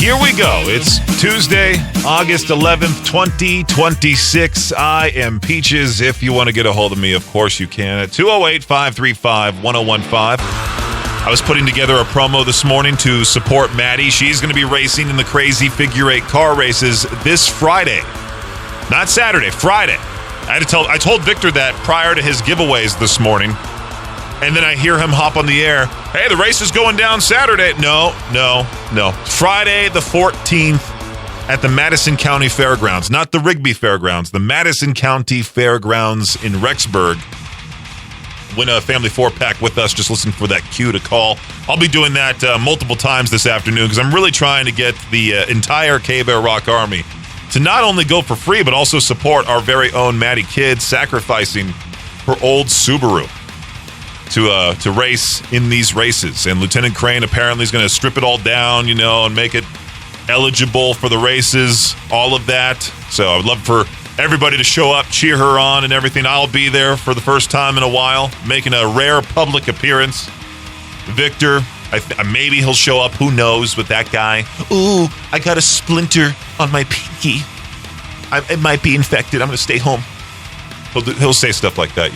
Here we go. It's Tuesday, August 11th, 2026. I am Peaches. If you want to get a hold of me, of course you can at 208-535-1015. I was putting together a promo this morning to support Maddie. She's going to be racing in the crazy figure eight car races this Friday. Not Saturday, Friday. I told Victor that prior to his giveaways this morning. And then I hear him hop on the air. Hey, the race is going down Saturday. No. Friday the 14th at the Madison County Fairgrounds. Not the Rigby Fairgrounds. The Madison County Fairgrounds in Rexburg. Win a family four-pack with us. Just listen for that cue to call. I'll be doing that multiple times this afternoon because I'm really trying to get the entire K-Bear Rock Army to not only go for free, but also support our very own Maddie Kidd sacrificing her old Subaru to race in these races. And Lieutenant Crane apparently is going to strip it all down, and make it eligible for the races, all of that. So I would love for everybody to show up, cheer her on and everything. I'll be there for the first time in a while, making a rare public appearance. Victor, maybe he'll show up. Who knows with that guy? Ooh, I got a splinter on my pinky. It might be infected. I'm going to stay home. He'll say stuff like that,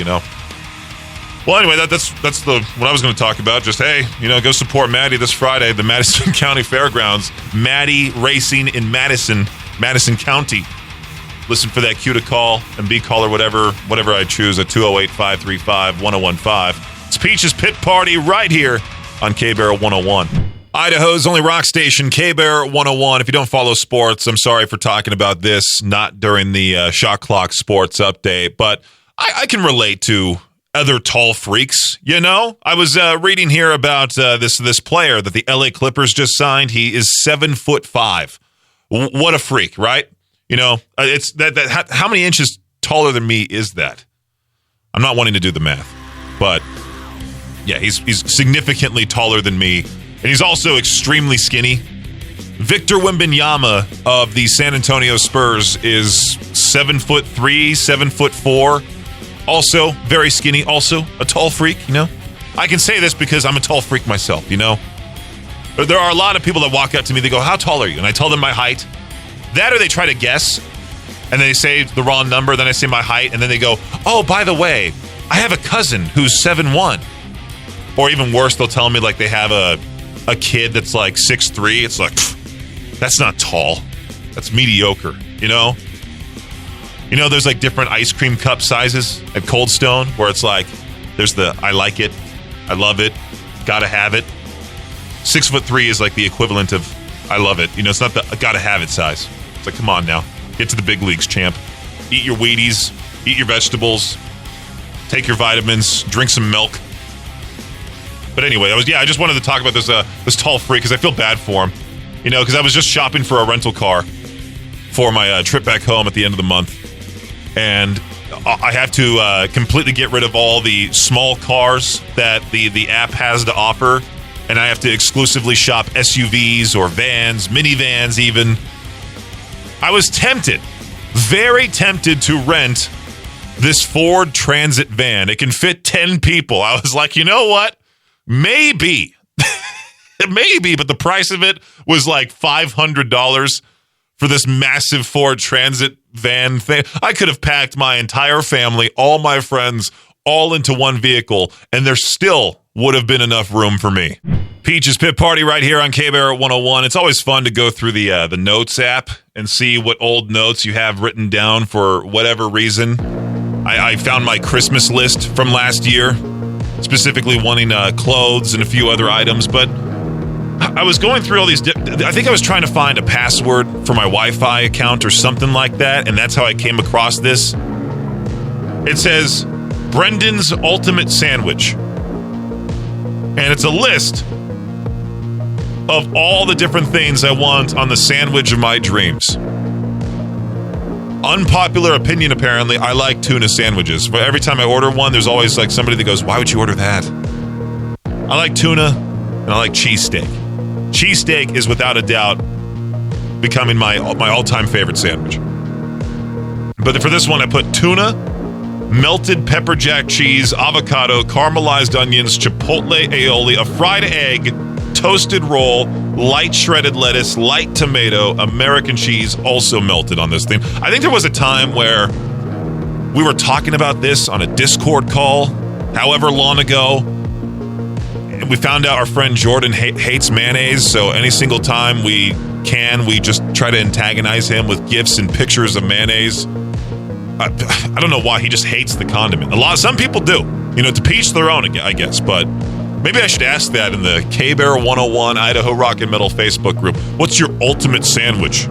Well, anyway, that's what I was going to talk about. Just, hey, go support Maddie this Friday at the Madison County Fairgrounds. Maddie racing in Madison County. Listen for that cue to call and be caller whatever I choose at 208-535-1015. It's Peach's Pit Party right here on K-Bear 101. Idaho's only rock station, K-Bear 101. If you don't follow sports, I'm sorry for talking about this, not during the Shot Clock Sports Update, but I can relate to other tall freaks, I was reading here about this player that the LA Clippers just signed. He is 7'5". What a freak, right? It's that. How many inches taller than me is that? I'm not wanting to do the math, but yeah, he's significantly taller than me, and he's also extremely skinny. Victor Wembanyama of the San Antonio Spurs is 7'3", 7'4". Also very skinny, also a tall freak, I can say this because I'm a tall freak myself, There are a lot of people that walk up to me, they go, how tall are you? And I tell them my height. That or they try to guess, and they say the wrong number, then I say my height, and then they go, oh, by the way, I have a cousin who's 7'1". Or even worse, they'll tell me like they have a kid that's like 6'3". It's like, that's not tall. That's mediocre, there's like different ice cream cup sizes at Cold Stone where it's like, there's the I like it, I love it, gotta have it. 6'3" is like the equivalent of I love it. It's not the gotta have it size. It's like, come on now. Get to the big leagues, champ. Eat your Wheaties, eat your vegetables, take your vitamins, drink some milk. But anyway, I just wanted to talk about this tall freak because I feel bad for him. Because I was just shopping for a rental car for my trip back home at the end of the month. And I have to completely get rid of all the small cars that the app has to offer. And I have to exclusively shop SUVs or vans, minivans even. I was tempted, very tempted to rent this Ford Transit van. It can fit 10 people. I was like, you know what? Maybe. Maybe, but the price of it was like $500 for this massive Ford Transit van thing. I could have packed my entire family, all my friends, all into one vehicle, and there still would have been enough room for me. Peach's Pit Party right here on K-Bear 101. It's always fun to go through the Notes app and see what old notes you have written down for whatever reason. I found my Christmas list from last year, specifically wanting clothes and a few other items, but I was going through all these. I think I was trying to find a password for my Wi-Fi account or something like that, and that's how I came across this. It says, Brendan's Ultimate Sandwich. And it's a list of all the different things I want on the sandwich of my dreams. Unpopular opinion, apparently, I like tuna sandwiches. But every time I order one, there's always like somebody that goes, why would you order that? I like tuna, and I like cheesesteak. Cheesesteak is without a doubt becoming my all-time favorite sandwich. But for this one, I put tuna, melted pepper jack cheese, avocado, caramelized onions, chipotle aioli, a fried egg, toasted roll, light shredded lettuce, light tomato, American cheese also melted on this thing. I think there was a time where we were talking about this on a Discord call, however long ago, and we found out our friend Jordan hates mayonnaise, so any single time we just try to antagonize him with gifts and pictures of mayonnaise. I don't know why he just hates the condiment. Some people do. To each their own, I guess, but maybe I should ask that in the K-Bear 101 Idaho Rock and Metal Facebook group. What's your ultimate sandwich?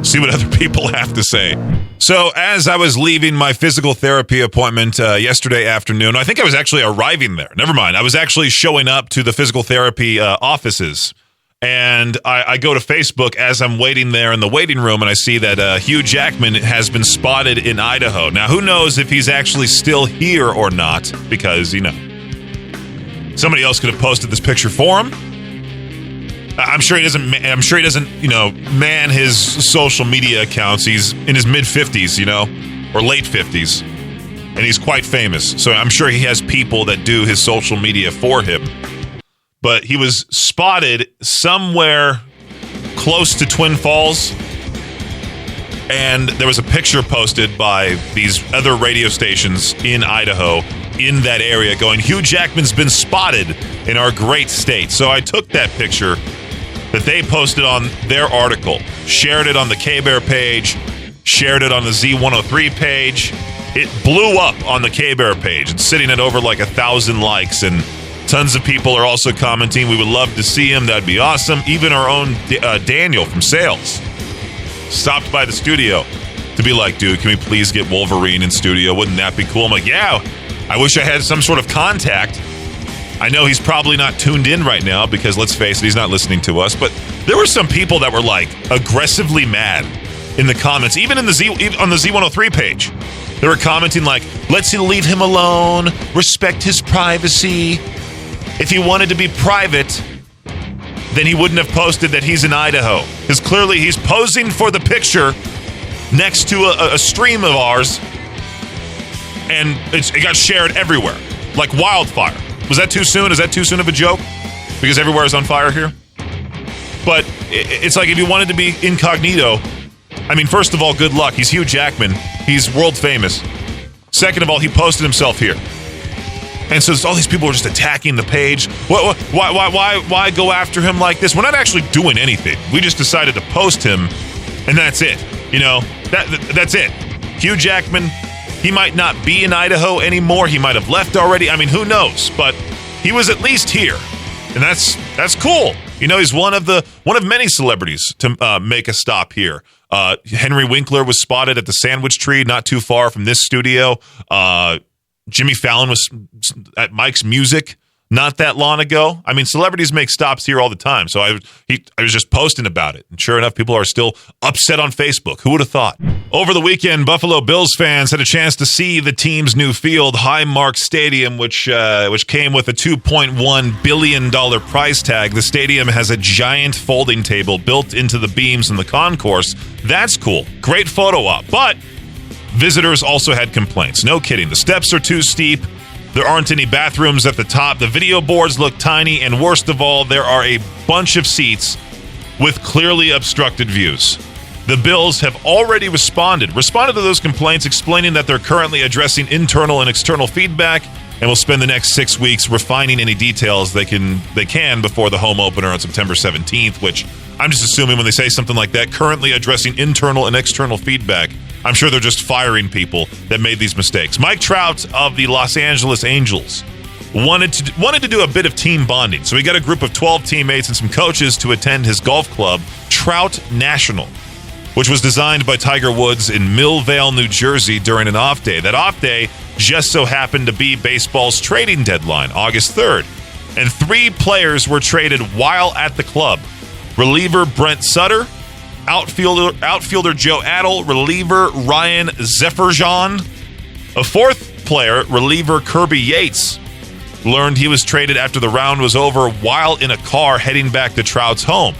See what other people have to say. So as I was leaving my physical therapy appointment yesterday afternoon, I think I was actually arriving there. Never mind. I was actually showing up to the physical therapy offices. And I go to Facebook as I'm waiting there in the waiting room, and I see that Hugh Jackman has been spotted in Idaho. Now, who knows if he's actually still here or not, because, somebody else could have posted this picture for him. I'm sure he doesn't, man his social media accounts. He's in his mid-50s, or late 50s, and he's quite famous. So I'm sure he has people that do his social media for him. But he was spotted somewhere close to Twin Falls, and there was a picture posted by these other radio stations in Idaho in that area going, Hugh Jackman's been spotted in our great state. So I took that picture that they posted on their article, shared it on the K-Bear page, shared it on the Z103 page. It blew up on the K-Bear page. It's sitting at over 1,000 likes, and tons of people are also commenting, we would love to see him. That'd be awesome. Even our own Daniel from sales stopped by the studio to be like, dude, can we please get Wolverine in studio? Wouldn't that be cool? I'm like, yeah, I wish I had some sort of contact. I know he's probably not tuned in right now because, let's face it, he's not listening to us. But there were some people that were aggressively mad in the comments, even on the Z103 page. They were commenting let's leave him alone, respect his privacy. If he wanted to be private, then he wouldn't have posted that he's in Idaho. Because clearly he's posing for the picture next to a stream of ours, and it got shared everywhere, like wildfire. Was that too soon? Is that too soon of a joke? Because everywhere is on fire here? But it's if you wanted to be incognito, first of all, good luck. He's Hugh Jackman. He's world famous. Second of all, he posted himself here. And so all these people are just attacking the page. Why go after him like this? We're not actually doing anything. We just decided to post him, and that's it. That's it. Hugh Jackman, he might not be in Idaho anymore. He might have left already. Who knows? But he was at least here, and that's cool. He's one of many celebrities to make a stop here. Henry Winkler was spotted at the Sandwich Tree, not too far from this studio. Jimmy Fallon was at Mike's Music not that long ago. Celebrities make stops here all the time. So I was just posting about it. And sure enough, people are still upset on Facebook. Who would have thought? Over the weekend, Buffalo Bills fans had a chance to see the team's new field, Highmark Stadium, which came with a $2.1 billion price tag. The stadium has a giant folding table built into the beams in the concourse. That's cool. Great photo op. But visitors also had complaints. No kidding. The steps are too steep. There aren't any bathrooms at the top. The video boards look tiny. And worst of all, there are a bunch of seats with clearly obstructed views. The Bills have already responded to those complaints, explaining that they're currently addressing internal and external feedback and will spend the next 6 weeks refining any details they can before the home opener on September 17th, which I'm just assuming when they say something like that, currently addressing internal and external feedback, I'm sure they're just firing people that made these mistakes. Mike Trout of the Los Angeles Angels wanted to do a bit of team bonding. So he got a group of 12 teammates and some coaches to attend his golf club, Trout National, which was designed by Tiger Woods in Millvale, New Jersey during an off day. That off day just so happened to be baseball's trading deadline, August 3rd. And 3 players were traded while at the club. Reliever Brent Sutter, outfielder Joe Adell, reliever Ryan Zefferjan. A 4th player, reliever Kirby Yates, learned he was traded after the round was over while in a car heading back to Trout's home.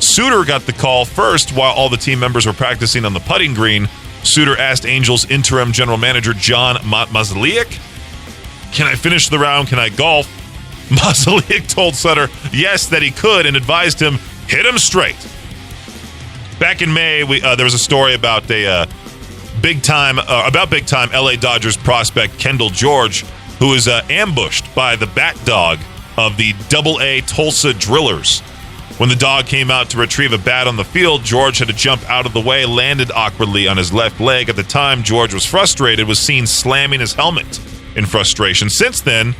Suter got the call first while all the team members were practicing on the putting green. Suter asked Angels interim general manager John Mazliak, "Can I finish the round? Can I golf?" Mozeliak told Sutter yes, that he could, and advised him, hit him straight. Back in May, there was a story about big time LA Dodgers prospect Kendall George, who was ambushed by the bat dog of the AA Tulsa Drillers. When the dog came out to retrieve a bat on the field, George had to jump out of the way, landed awkwardly on his left leg. At the time, George was frustrated, was seen slamming his helmet in frustration. Since then,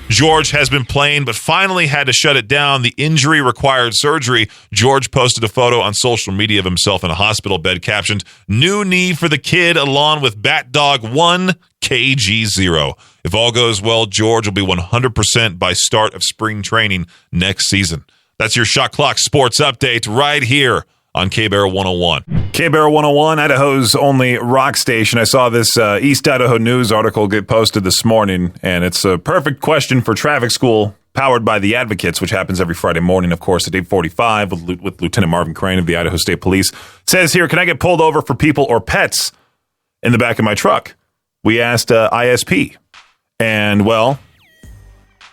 George has been playing, but finally had to shut it down. The injury required surgery. George posted a photo on social media of himself in a hospital bed captioned, "New knee for the kid, along with Bat Dog 1 KG0. If all goes well, George will be 100% by start of spring training next season." That's your Shot Clock Sports Update right here on K-Bear 101. K-Bear 101, Idaho's only rock station. I saw this East Idaho News article get posted this morning, and it's a perfect question for traffic school powered by the Advocates, which happens every Friday morning, of course, at 8:45 with Lieutenant Marvin Crane of the Idaho State Police. It says here, can I get pulled over for people or pets in the back of my truck? We asked ISP, and, well,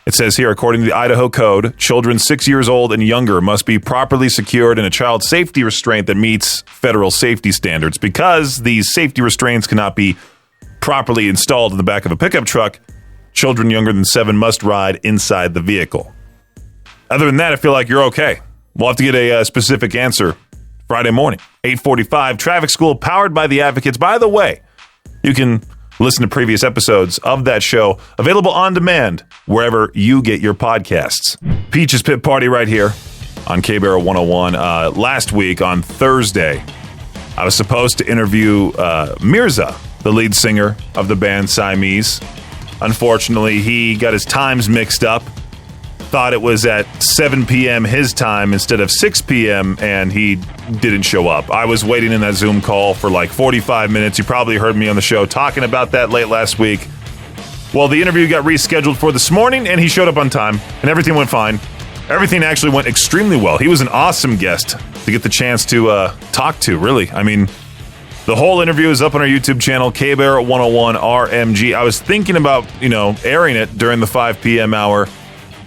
it says here, according to the Idaho Code, children 6 years old and younger must be properly secured in a child safety restraint that meets federal safety standards. Because these safety restraints cannot be properly installed in the back of a pickup truck, children younger than 7 must ride inside the vehicle. Other than that, I feel like you're okay. We'll have to get a specific answer Friday morning, 8:45, traffic school powered by the Advocates. By the way, you can listen to previous episodes of that show, available on demand wherever you get your podcasts. Peach's Pit Party right here on K-Bear 101. Last week on Thursday, I was supposed to interview Mirza, the lead singer of the band Siamese. Unfortunately, he got his times mixed up. Thought it was at 7 p.m. his time instead of 6 p.m., and he didn't show up. I was waiting in that Zoom call for like 45 minutes. You probably heard me on the show talking about that late last week. Well, the interview got rescheduled for this morning, and he showed up on time, and everything went fine. Everything actually went extremely well. He was an awesome guest to get the chance to talk to, really. I mean, the whole interview is up on our YouTube channel, K-Bear 101 RMG. I was thinking about, airing it during the 5 p.m. hour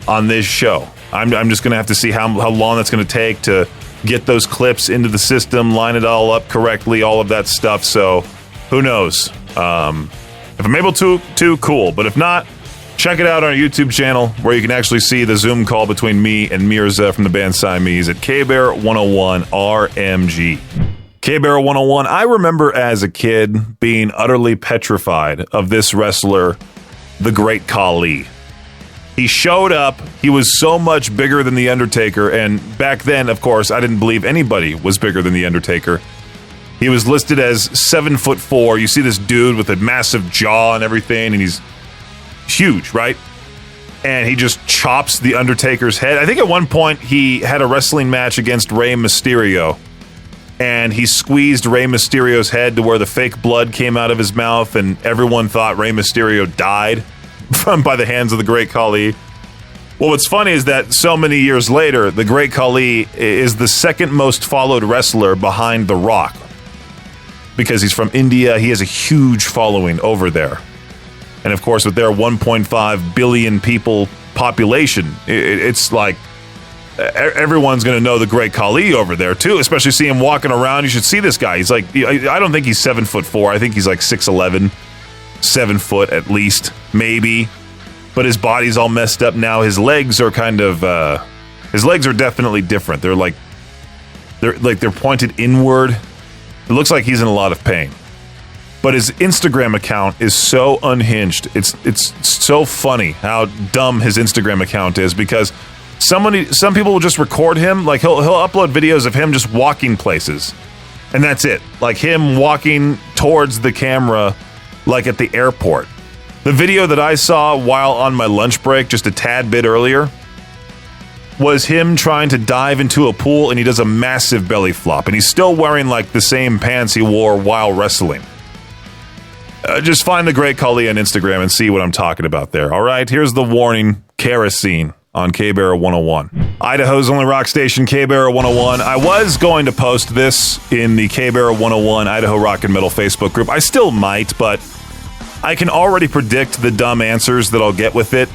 on this show. I'm just going to have to see how long that's going to take to get those clips into the system, line it all up correctly, all of that stuff. So who knows? If I'm able to, cool. But if not, check it out on our YouTube channel where you can actually see the Zoom call between me and Mirza from the band Siamese at K-Bear 101 RMG. K-Bear 101, I remember as a kid being utterly petrified of this wrestler, the Great Khali. He showed up. He was so much bigger than The Undertaker. And back then, of course, I didn't believe anybody was bigger than The Undertaker. He was listed as 7'4". You see this dude with a massive jaw and everything, and he's huge, right? And he just chops The Undertaker's head. I think at one point he had a wrestling match against Rey Mysterio, and he squeezed Rey Mysterio's head to where the fake blood came out of his mouth, and everyone thought Rey Mysterio died by the hands of the Great Khali. Well, what's funny is that so many years later, the Great Khali is the second most followed wrestler behind The Rock. Because he's from India, he has a huge following over there. And of course, with their 1.5 billion people population, it's like everyone's going to know the Great Khali over there too, especially see him walking around. You should see this guy. He's like, I don't think he's 7'4". I think he's like 6'11". 7 foot at least, maybe, but his body's all messed up now. His legs are his legs are definitely different. They're pointed inward. It looks like he's in a lot of pain. But his Instagram account is so unhinged. It's so funny how dumb his Instagram account is, because some people will just record him, like he'll upload videos of him just walking places, and that's it. Like him walking towards the camera, like at the airport. The video that I saw while on my lunch break, just a tad bit earlier, was him trying to dive into a pool, and he does a massive belly flop, and he's still wearing like the same pants he wore while wrestling. Just find the Great Khali on Instagram and see what I'm talking about there. All right, here's the warning: kerosene on K-Bear 101. Idaho's only rock station, K-Bear 101. I was going to post this in the K-Bear 101 Idaho Rock and Metal Facebook group. I still might, but I can already predict the dumb answers that I'll get with it.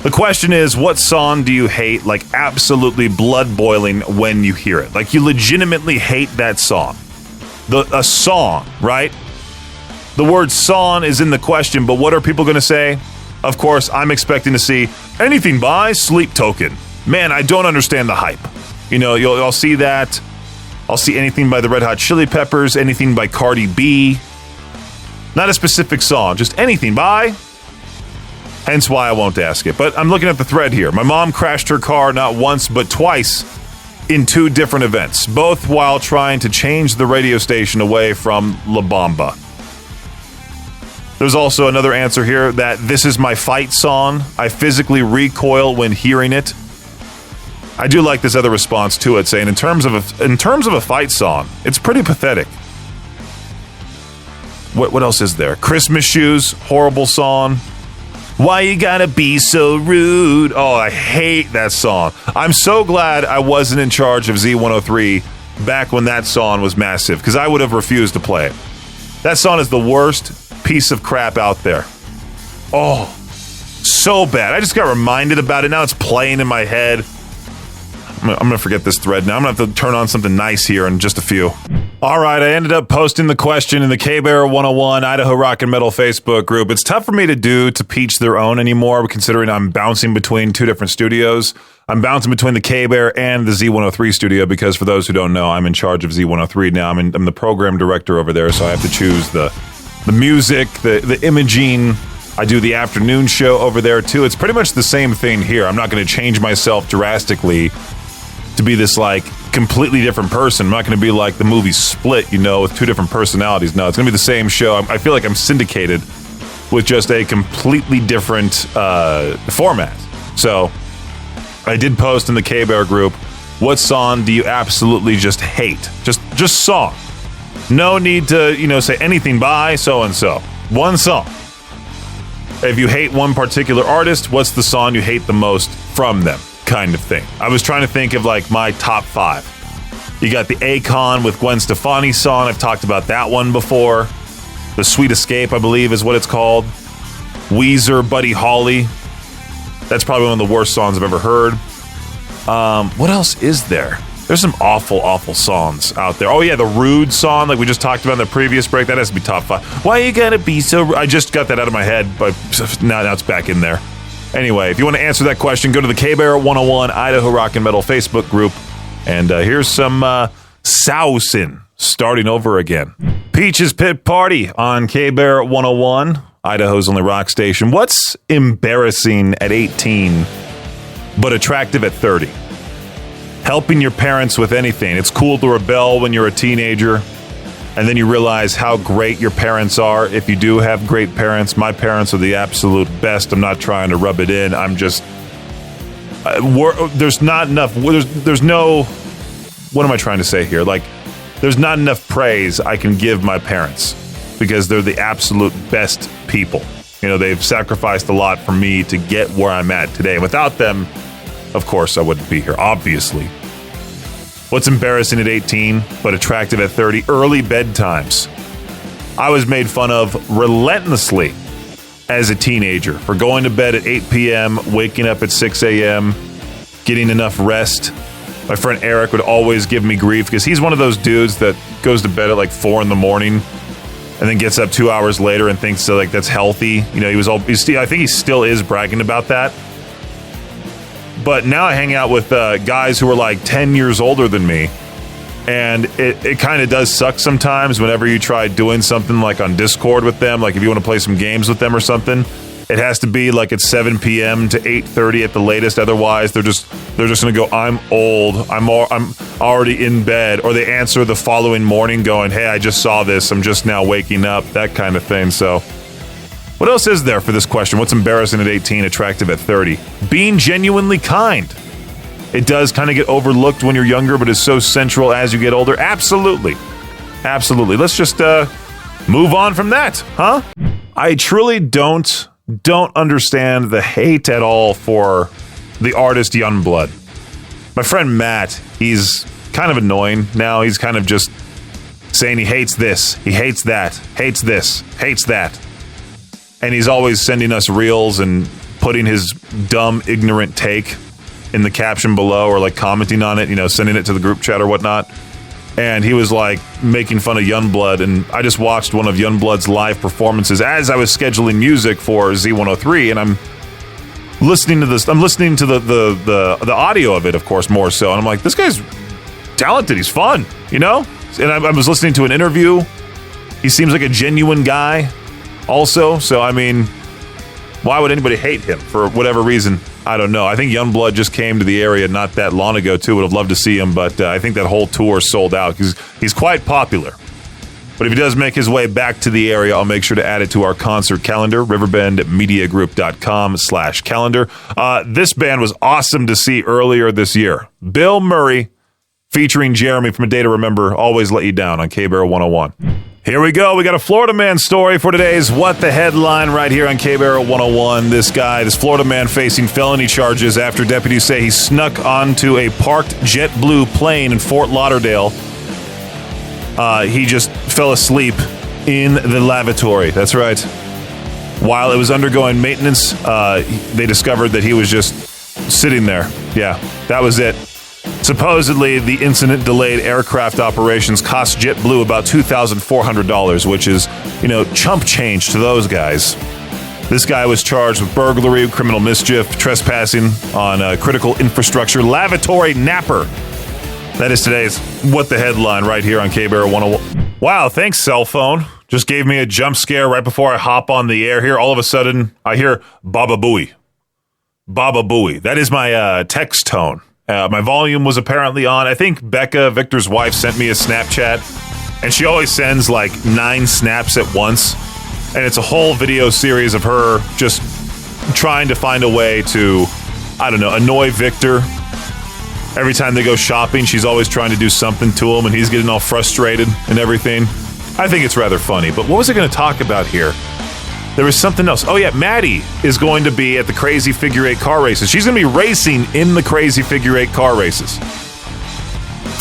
The question is, what song do you hate, like absolutely blood boiling when you hear it? Like you legitimately hate that song. A song, right? The word song is in the question, but what are people going to say? Of course, I'm expecting to see anything by Sleep Token. Man, I don't understand the hype. You know, I'll see that. I'll see anything by the Red Hot Chili Peppers, anything by Cardi B. Not a specific song, just anything by. Hence why I won't ask it. But I'm looking at the thread here. My mom crashed her car not once, but twice in 2 different events, both while trying to change the radio station away from La Bamba. There's also another answer here that this is my fight song. I physically recoil when hearing it. I do like this other response to it, saying in terms of a fight song, it's pretty pathetic. What else is there? Christmas Shoes, horrible song. Why you gotta be so rude? Oh, I hate that song. I'm so glad I wasn't in charge of Z103 back when that song was massive, because I would have refused to play it. That song is the worst piece of crap out there. Oh, so bad. I just got reminded about it. Now it's playing in my head. I'm going to forget this thread now. I'm going to have to turn on something nice here in just a few. All right, I ended up posting the question in the K-Bear 101 Idaho Rock and Metal Facebook group. It's tough for me to do to each their own anymore, considering I'm bouncing between 2 different studios. I'm bouncing between the K-Bear and the Z103 studio because, for those who don't know, I'm in charge of Z103 now. I'm the program director over there, so I have to choose the music, the imaging. I do the afternoon show over there, too. It's pretty much the same thing here. I'm not going to change myself drastically to be this, like, completely different person. I'm not going to be like the movie Split, you know, with 2 different personalities. No, it's going to be the same show. I feel like I'm syndicated with just a completely different format. So I did post in the K-Bear group, what song do you absolutely just hate? Just song. No need to, say anything by so-and-so. One song. If you hate one particular artist, what's the song you hate the most from them? Kind of thing. I was trying to think of like my top 5. You got the Akon with Gwen Stefani's song. I've talked about that one before. The Sweet Escape, I believe, is what it's called. Weezer, Buddy Holly. That's probably one of the worst songs I've ever heard. What else is there? There's some awful, awful songs out there. Oh yeah, the Rude song, like we just talked about in the previous break. That has to be top 5. Why you gotta be so rude? I just got that out of my head, but now it's back in there. Anyway, if you want to answer that question, go to the K-Bear 101 Idaho Rock and Metal Facebook group. And here's some Sausin starting over again. Peach's Pit Party on K-Bear 101, Idaho's only rock station. What's embarrassing at 18 but attractive at 30? Helping your parents with anything. It's cool to rebel when you're a teenager. And then you realize how great your parents are. If you do have great parents, my parents are the absolute best. I'm not trying to rub it in. I'm just, there's not enough, there's no, what am I trying to say here? Like, there's not enough praise I can give my parents because they're the absolute best people. They've sacrificed a lot for me to get where I'm at today. Without them, of course, I wouldn't be here, obviously. What's embarrassing at 18, but attractive at 30? Early bedtimes. I was made fun of relentlessly as a teenager for going to bed at 8 p.m., waking up at 6 a.m., getting enough rest. My friend Eric would always give me grief because he's one of those dudes that goes to bed at like 4 in the morning and then gets up 2 hours later and thinks like that's healthy. I think he still is bragging about that. But now I hang out with guys who are like 10 years older than me. And it kind of does suck sometimes whenever you try doing something like on Discord with them. Like if you want to play some games with them or something, it has to be like at 7 p.m. to 8:30 at the latest. Otherwise, they're just going to go, I'm old. I'm already in bed. Or they answer the following morning going, hey, I just saw this. I'm just now waking up. That kind of thing. So what else is there for this question? What's embarrassing at 18, attractive at 30? Being genuinely kind. It does kind of get overlooked when you're younger, but is so central as you get older. Absolutely. Absolutely. Let's just move on from that, huh? I truly don't understand the hate at all for the artist Youngblood. My friend Matt, he's kind of annoying now. He's kind of just saying he hates this, he hates that, hates this, hates that. And he's always sending us reels and putting his dumb, ignorant take in the caption below or like commenting on it, sending it to the group chat or whatnot. And he was like making fun of Youngblood. And I just watched one of Youngblood's live performances as I was scheduling music for Z103. And I'm listening to this. I'm listening to the audio of it, of course, more so. And I'm like, this guy's talented. He's fun, And I was listening to an interview. He seems like a genuine guy also. So, I mean, why would anybody hate him for whatever reason? I don't know. I think Youngblood just came to the area not that long ago, too. Would have loved to see him, but I think that whole tour sold out because he's quite popular. But if he does make his way back to the area, I'll make sure to add it to our concert calendar, riverbendmediagroup.com/calendar. This band was awesome to see earlier this year. Bill Murray featuring Jeremy from A Day to Remember, Always Let You Down on K-Bear 101. Here we go. We got a Florida man story for today's What the Headline right here on K-Bear 101. This Florida man facing felony charges after deputies say he snuck onto a parked JetBlue plane in Fort Lauderdale. He just fell asleep in the lavatory. That's right. While it was undergoing maintenance, they discovered that he was just sitting there. Yeah, that was it. Supposedly, the incident delayed aircraft operations, cost JetBlue about $2,400, which is, chump change to those guys. This guy was charged with burglary, criminal mischief, trespassing on critical infrastructure, lavatory napper. That is today's What the Headline right here on K-Bear 101. Wow, thanks, cell phone. Just gave me a jump scare right before I hop on the air here. All of a sudden, I hear Baba Booey. Baba Booey. That is my text tone. My volume was apparently on. I think Becca, Victor's wife, sent me a Snapchat, and she always sends like 9 snaps at once, and it's a whole video series of her just trying to find a way to, annoy Victor. Every time they go shopping, she's always trying to do something to him, and he's getting all frustrated and everything. I think it's rather funny, but what was I going to talk about here? There was something else. Oh, yeah, Maddie is going to be at the Crazy Figure 8 car races. She's going to be racing in the Crazy Figure 8 car races.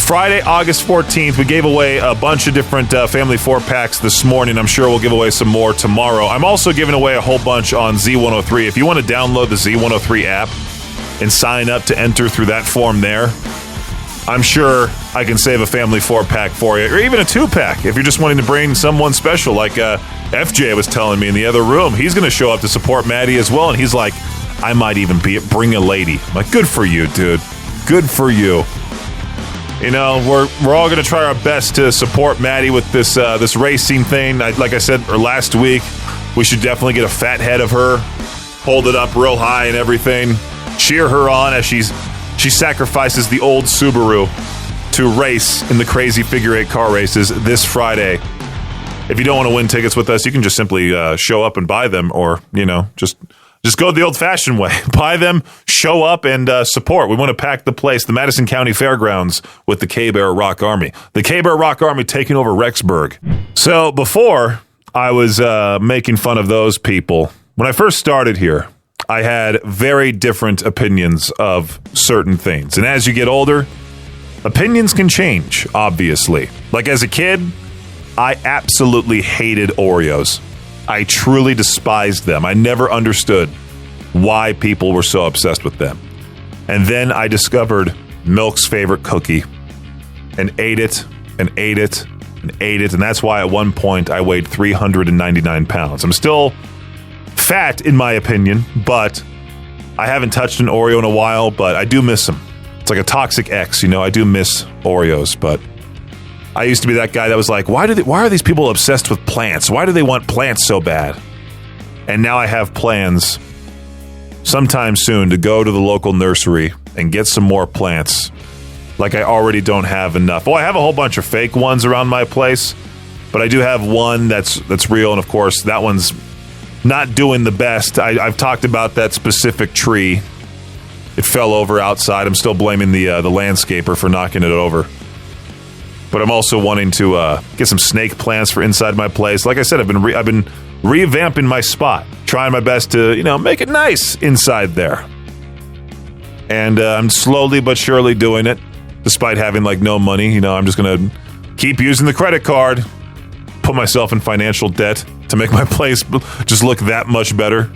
Friday, August 14th, we gave away a bunch of different Family 4-packs this morning. I'm sure we'll give away some more tomorrow. I'm also giving away a whole bunch on Z103. If you want to download the Z103 app and sign up to enter through that form there, I'm sure I can save a Family 4-pack for you, or even a 2-pack if you're just wanting to bring someone special, like FJ was telling me in the other room. He's going to show up to support Maddie as well, and he's like, I might even bring a lady. I'm like, good for you, dude. Good for you. We're all going to try our best to support Maddie with this racing thing. Like I said last week, we should definitely get a fat head of her, hold it up real high and everything, cheer her on as she sacrifices the old Subaru to race in the Crazy Figure 8 car races this Friday. If you don't want to win tickets with us, you can just simply show up and buy them, or, just go the old-fashioned way. Buy them, show up, and support. We want to pack the place, the Madison County Fairgrounds, with the K-Bear Rock Army. The K-Bear Rock Army taking over Rexburg. So before I was making fun of those people, when I first started here, I had very different opinions of certain things. And as you get older, opinions can change, obviously. Like as a kid, I absolutely hated Oreos. I truly despised them. I never understood why people were so obsessed with them. And then I discovered Milk's favorite cookie and ate it and ate it and ate it. And that's why at one point I weighed 399 pounds. I'm still fat, in my opinion, but I haven't touched an Oreo in a while, but I do miss them. It's like a toxic ex, I do miss Oreos, but I used to be that guy that was like, why are these people obsessed with plants? Why do they want plants so bad? And now I have plans sometime soon to go to the local nursery and get some more plants. Like I already don't have enough. Well, I have a whole bunch of fake ones around my place, but I do have one that's real, and of course, that one's not doing the best. I've talked about that specific tree. It fell over outside. I'm still blaming the landscaper for knocking it over. But I'm also wanting to get some snake plants for inside my place. Like I said, I've been revamping my spot, trying my best to make it nice inside there. And I'm slowly but surely doing it, despite having no money. I'm just gonna keep using the credit card, put myself in financial debt to make my place just look that much better.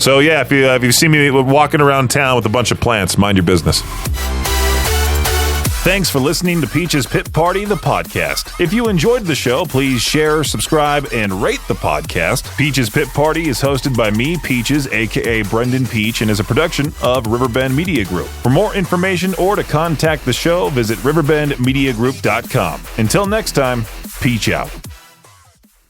So yeah, if you see me walking around town with a bunch of plants, mind your business. Thanks for listening to Peach's Pit Party, the podcast. If you enjoyed the show, please share, subscribe, and rate the podcast. Peach's Pit Party is hosted by me, Peaches, a.k.a. Brendan Peach, and is a production of Riverbend Media Group. For more information or to contact the show, visit riverbendmediagroup.com. Until next time, Peach out.